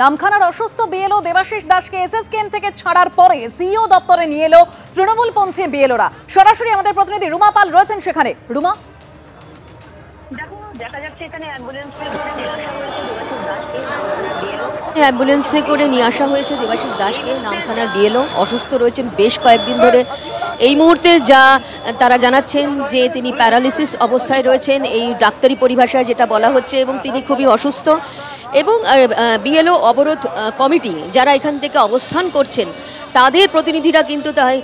নামখানার অসুস্থ বিএলও দেবাশিস দাসকে এসএসকেএম থেকে ছাড়ার পরে সিইও দপ্তরে নিয়ে এলো তৃণমূলপন্থী বিএলওরা। সরাসরি আমাদের প্রতিনিধি রুমা পাল রয়েছেন সেখানে। রুমা, অ্যাম্বুলেন্সে করে নিয়ে আসা হয়েছে দেবাশিস দাসকে। নামখানার বিএলও অসুস্থ রয়েছেন বেশ কয়েকদিন ধরে। এই মুহূর্তে যা তারা জানাচ্ছেন যে তিনি প্যারালিসিস অবস্থায় রয়েছেন, এই ডাক্তারি পরিভাষায় যেটা বলা হচ্ছে, এবং তিনি খুবই অসুস্থ। এবং বিএলও অবরোধ কমিটি যারা এখান থেকে অবস্থান করছেন তাদের প্রতিনিধিরা কিন্তু তাই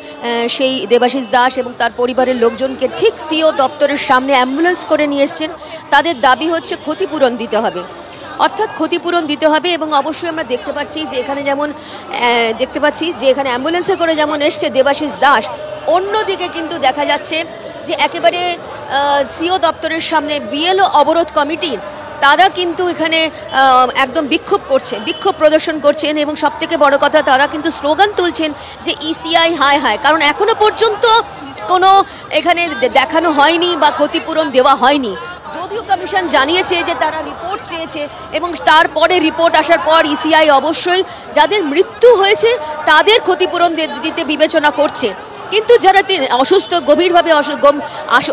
সেই দেবাশিস দাস এবং তার পরিবারের লোকজনকে ঠিক সিইও দপ্তরের সামনে অ্যাম্বুলেন্স করে নিয়ে এসছেন। তাদের দাবি হচ্ছে ক্ষতিপূরণ দিতে হবে, অর্থাৎ ক্ষতিপূরণ দিতে হবে। এবং অবশ্যই আমরা দেখতে পাচ্ছি যে এখানে অ্যাম্বুলেন্সে করে যেমন এসছে দেবাশিস দাস, অন্যদিকে কিন্তু দেখা যাচ্ছে যে একেবারে সিইও দপ্তরের সামনে বিএলও অবরোধ কমিটির তারা কিন্তু এখানে একদম বিক্ষোভ প্রদর্শন করছেন। এবং সবথেকে বড় কথা, তারা কিন্তু স্লোগান তুলছেন যে ইসিআই হায় হায়, কারণ এখনো পর্যন্ত কোনো এখানে দেখানো হয়নি বা ক্ষতিপূরণ দেওয়া হয়নি। যদিও কমিশন জানিয়েছে যে তারা রিপোর্ট চেয়েছে এবং তারপরে রিপোর্ট আসার পর ইসিআই অবশ্যই যাদের মৃত্যু হয়েছে তাদের ক্ষতিপূরণ দিতে বিবেচনা করছে। কিন্তু যারা অসুস্থ, গভীরভাবে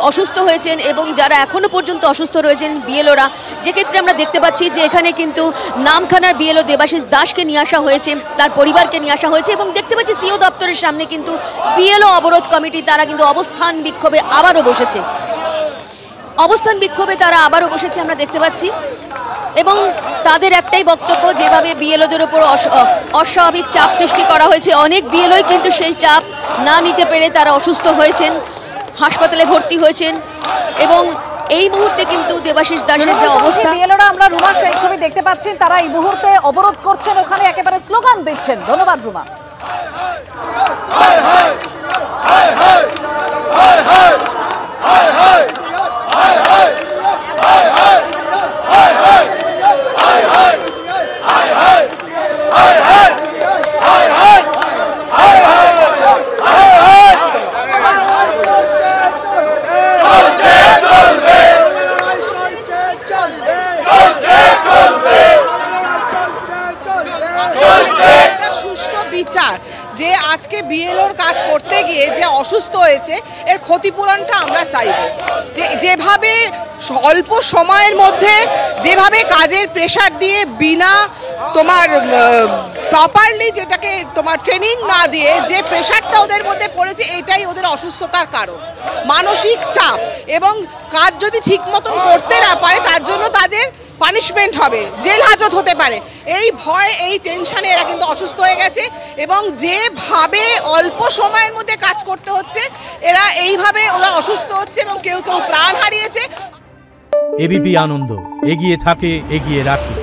অসুস্থ হয়েছেন এবং যারা এখনো পর্যন্ত অসুস্থ রয়েছেন বিএলওরা, যে ক্ষেত্রে আমরা দেখতে পাচ্ছি যে এখানে কিন্তু নামখানার বিএলও দেবাশিস দাসকে নিয়ে আসা হয়েছে, তার পরিবারকে নিয়ে আসা হয়েছে। এবং দেখতে পাচ্ছি সিইও দপ্তরের সামনে কিন্তু বিএলও অবরোধ কমিটি তারা কিন্তু অবস্থান বিক্ষোভে আবারও বসেছে। আমরা দেখতে পাচ্ছি। এবং তাদের একটাই বক্তব্য, যেভাবে বিএলওদের ওপর অস্বাভাবিক চাপ সৃষ্টি করা হয়েছে, অনেক বিএলওই কিন্তু সেই চাপ না নিতে পেরে তারা অসুস্থ হয়েছেন, হাসপাতালে ভর্তি হয়েছেন। এবং এই মুহূর্তে কিন্তু দেবাশিস দাসের যে অবস্থা, বিএলওরা আমরা রুমা সেই ছবি দেখতে পাচ্ছেন, তারা এই মুহূর্তে অবরোধ করছেন, ওখানে একেবারে স্লোগান দিচ্ছেন। ধন্যবাদ রুমা। বিচার যে আজকে বিএলওর কাজ করতে গিয়ে যে অসুস্থ হয়েছে, এর ক্ষতিপূরণটা আমরা চাইব। যেভাবে অল্প সময়ের মধ্যে যেভাবে কাজের প্রেশার দিয়ে বিনা প্রপারলি যেটাকে ট্রেনিং না দিয়ে যে প্রেশারটা ওদের মধ্যে পড়েছে, এটাই ওদের অসুস্থতার কারণ। মানসিক চাপ, এবং কাজ যদি ঠিক মতন করতে না পারে তার জন্য তাদের পানিশমেন্ট হবে, জেল হাজত হতে পারে। এই ভয়, এই টেনশনে এরা কিন্তু অসুস্থ হয়ে গেছে। এবং যেভাবে অল্প সময়ের মধ্যে কাজ করতে হচ্ছে, ওরা অসুস্থ হচ্ছে এবং কেউ কেউ প্রাণ হারিয়েছে। এবিপি আনন্দ, এগিয়ে থাকে, এগিয়ে রাখে।